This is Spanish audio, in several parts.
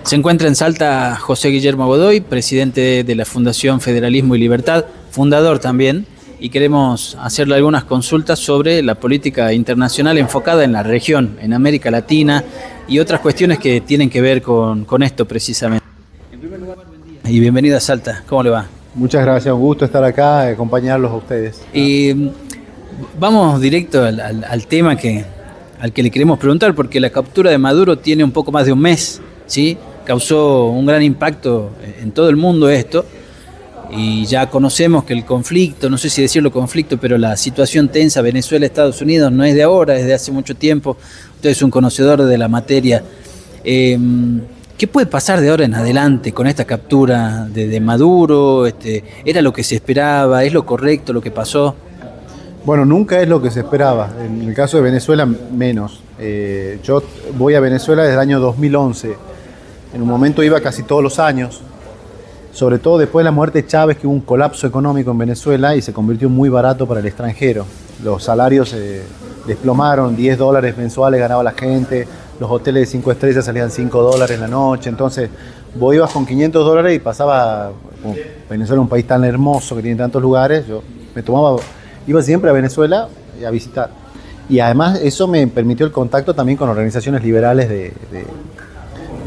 Se encuentra en Salta José Guillermo Godoy, presidente de la Fundación Federalismo y Libertad, fundador también, y queremos hacerle algunas consultas sobre la política internacional enfocada en la región, en América Latina y otras cuestiones que tienen que ver con esto precisamente. En primer lugar, buen día. Y bienvenido a Salta, ¿cómo le va? Muchas gracias, un gusto estar acá, acompañarlos a ustedes. Vamos directo al tema al que le queremos preguntar, porque la captura de Maduro tiene un poco más de un mes, ¿sí? Causó un gran impacto en todo el mundo esto, y ya conocemos que el conflicto, no sé si decirlo conflicto, pero la situación tensa Venezuela-Estados Unidos no es de ahora, es de hace mucho tiempo. Usted es un conocedor de la materia. ¿Qué puede pasar de ahora en adelante con esta captura de Maduro? ¿Era lo que se esperaba? ¿Es lo correcto lo que pasó? Bueno, nunca es lo que se esperaba. En el caso de Venezuela, menos. Yo voy a Venezuela desde el año 2011. En un momento iba casi todos los años, sobre todo después de la muerte de Chávez, que hubo un colapso económico en Venezuela y se convirtió muy barato para el extranjero. Los salarios se desplomaron, $10 mensuales ganaba la gente, los hoteles de 5 estrellas salían $5 en la noche. Entonces vos ibas con $500 y pasaba, como Venezuela es un país tan hermoso que tiene tantos lugares, yo iba siempre a Venezuela a visitar. Y además eso me permitió el contacto también con organizaciones liberales de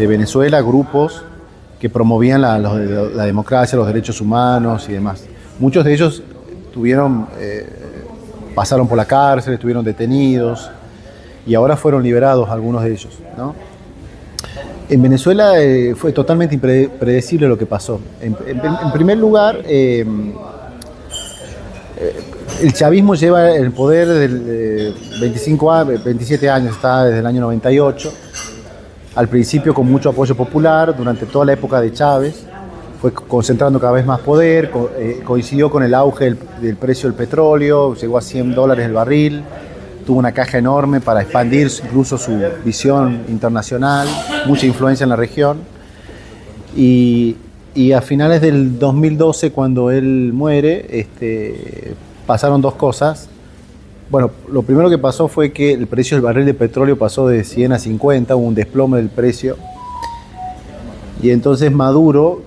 Venezuela, grupos que promovían la democracia, los derechos humanos y demás. Muchos de ellos pasaron por la cárcel, estuvieron detenidos y ahora fueron liberados algunos de ellos, ¿no? En Venezuela fue totalmente impredecible lo que pasó. En primer lugar, el chavismo lleva el poder de 27 años, está desde el año 98. Al principio con mucho apoyo popular, durante toda la época de Chávez, fue concentrando cada vez más poder, coincidió con el auge del precio del petróleo, llegó a $100 el barril, tuvo una caja enorme para expandir incluso su visión internacional, mucha influencia en la región. Y a finales del 2012, cuando él muere, pasaron dos cosas. Bueno, lo primero que pasó fue que el precio del barril de petróleo pasó de 100 a 50, hubo un desplome del precio. Y entonces Maduro,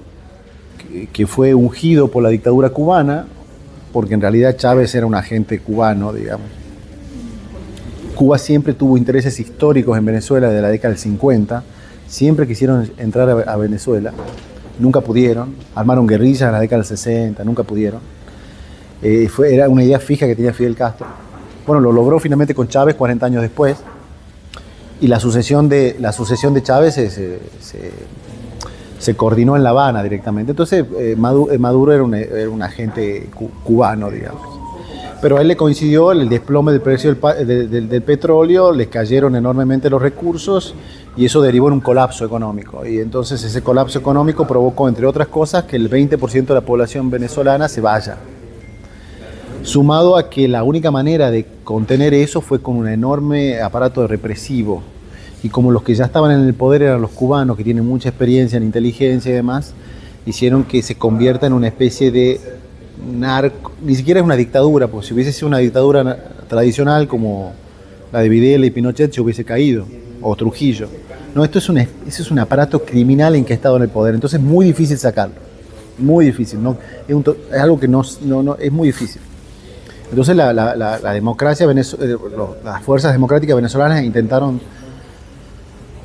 que fue ungido por la dictadura cubana, porque en realidad Chávez era un agente cubano, digamos. Cuba siempre tuvo intereses históricos en Venezuela desde la década del 50, siempre quisieron entrar a Venezuela, nunca pudieron, armaron guerrillas en la década del 60, nunca pudieron. Era una idea fija que tenía Fidel Castro. Bueno, lo logró finalmente con Chávez 40 años después, y la sucesión de Chávez se coordinó en La Habana directamente. Entonces Maduro era un agente cubano, digamos. Pero a él le coincidió el desplome del precio del petróleo, les cayeron enormemente los recursos y eso derivó en un colapso económico. Y entonces ese colapso económico provocó, entre otras cosas, que el 20% de la población venezolana se vaya. Sumado a que la única manera de contener eso fue con un enorme aparato represivo. Y como los que ya estaban en el poder eran los cubanos, que tienen mucha experiencia en inteligencia y demás, hicieron que se convierta en una especie de ni siquiera es una dictadura, porque si hubiese sido una dictadura tradicional como la de Videla y Pinochet, se hubiese caído, o Trujillo. No, eso es un aparato criminal en que ha estado en el poder, entonces es muy difícil sacarlo, muy difícil, ¿no? Es algo que no es muy difícil. Entonces la democracia, las fuerzas democráticas venezolanas intentaron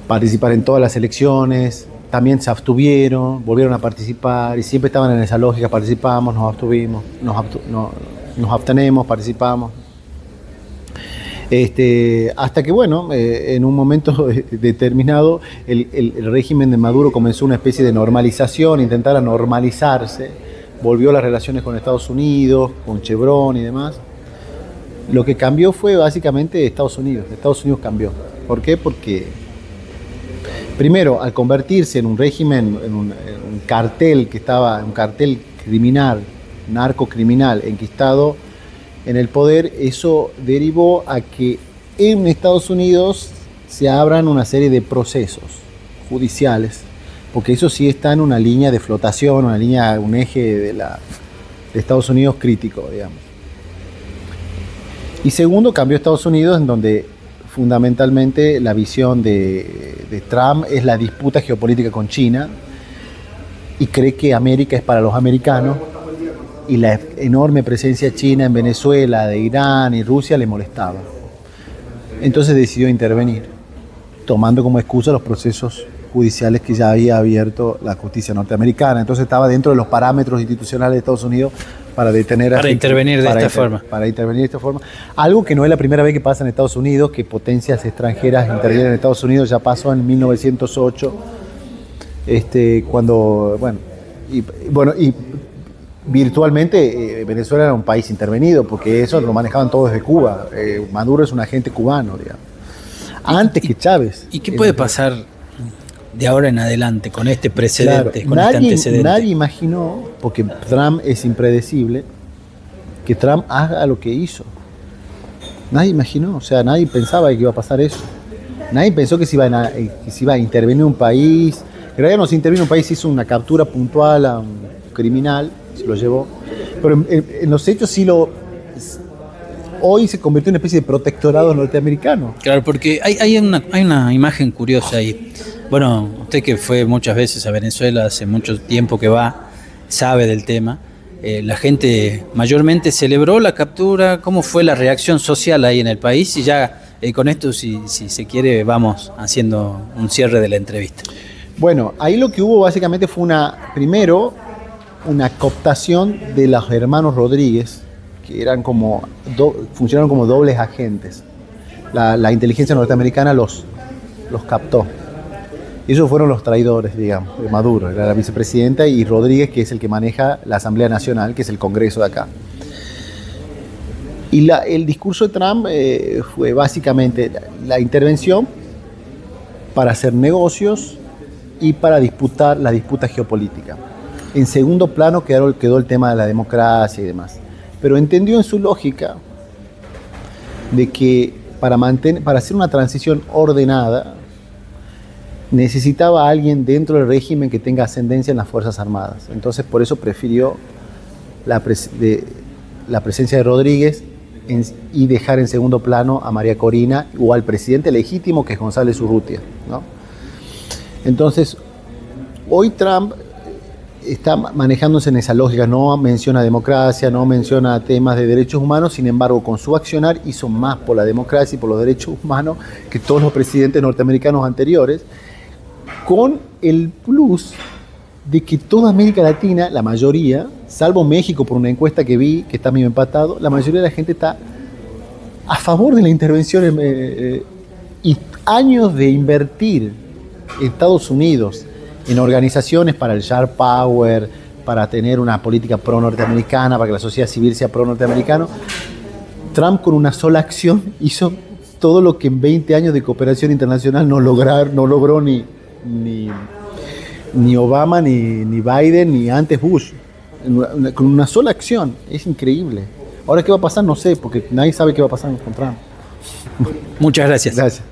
participar en todas las elecciones, también se abstuvieron, volvieron a participar y siempre estaban en esa lógica: participamos, nos abstuvimos, nos abstenemos, participamos. Hasta que, bueno, en un momento determinado el régimen de Maduro comenzó una especie de normalización, intentar normalizarse, volvió a las relaciones con Estados Unidos, con Chevron y demás. Lo que cambió fue básicamente Estados Unidos cambió. ¿Por qué? Porque primero, al convertirse en un régimen, en un cartel un cartel criminal, narcocriminal, enquistado en el poder, eso derivó a que en Estados Unidos se abran una serie de procesos judiciales, porque eso sí está en una línea de flotación, un eje de Estados Unidos crítico, digamos. Y segundo, cambió Estados Unidos, en donde fundamentalmente la visión de de Trump es la disputa geopolítica con China y cree que América es para los americanos y la enorme presencia china en Venezuela, de Irán y Rusia le molestaba. Entonces decidió intervenir, tomando como excusa los procesos judiciales que ya había abierto la justicia norteamericana. Entonces estaba dentro de los parámetros institucionales de Estados Unidos para detener para intervenir de esta forma. Para intervenir de esta forma. Algo que no es la primera vez que pasa en Estados Unidos, que potencias extranjeras intervienen en Estados Unidos, ya pasó en 1908, cuando, y virtualmente Venezuela era un país intervenido, porque eso lo manejaban todos desde Cuba. Maduro es un agente cubano, digamos. Antes que Chávez. ¿Y qué puede pasar de ahora en adelante con este precedente, claro, con este antecedente? Nadie imaginó, porque Trump es impredecible, que Trump haga lo que hizo. Nadie imaginó, o sea, nadie pensaba que iba a pasar eso. Nadie pensó que se iba a intervenir un país. En realidad no se intervino un país, hizo una captura puntual a un criminal, se lo llevó. Pero en los hechos hoy se convirtió en una especie de protectorado norteamericano. Claro, porque hay una imagen curiosa ahí. Bueno, usted que fue muchas veces a Venezuela, hace mucho tiempo que va, sabe del tema. La gente mayormente celebró la captura. ¿Cómo fue la reacción social ahí en el país? Y ya con esto, si se quiere, vamos haciendo un cierre de la entrevista. Bueno, ahí lo que hubo básicamente fue primero una cooptación de los hermanos Rodríguez, que eran funcionaron como dobles agentes. La inteligencia norteamericana los captó. Y esos fueron los traidores, digamos, de Maduro. Era la vicepresidenta y Rodríguez, que es el que maneja la Asamblea Nacional, que es el Congreso de acá. Y el discurso de Trump fue básicamente la intervención para hacer negocios y para disputar la disputa geopolítica. En segundo plano quedó el tema de la democracia y demás. Pero entendió en su lógica de que para hacer una transición ordenada necesitaba a alguien dentro del régimen que tenga ascendencia en las Fuerzas Armadas. Entonces por eso prefirió la presencia de Rodríguez y dejar en segundo plano a María Corina o al presidente legítimo, que es González Urrutia, ¿no? Entonces hoy Trump está manejándose en esa lógica, no menciona democracia, no menciona temas de derechos humanos, sin embargo, con su accionar hizo más por la democracia y por los derechos humanos que todos los presidentes norteamericanos anteriores, con el plus de que toda América Latina, la mayoría, salvo México por una encuesta que vi, que está medio empatado, la mayoría de la gente está a favor de la intervención y años de invertir en Estados Unidos en organizaciones para el Sharp Power, para tener una política pro-norteamericana, para que la sociedad civil sea pro-norteamericano. Trump con una sola acción hizo todo lo que en 20 años de cooperación internacional no logró ni Obama, ni Biden, ni antes Bush. Con una sola acción. Es increíble. Ahora, ¿qué va a pasar? No sé, porque nadie sabe qué va a pasar con Trump. Muchas gracias. Gracias.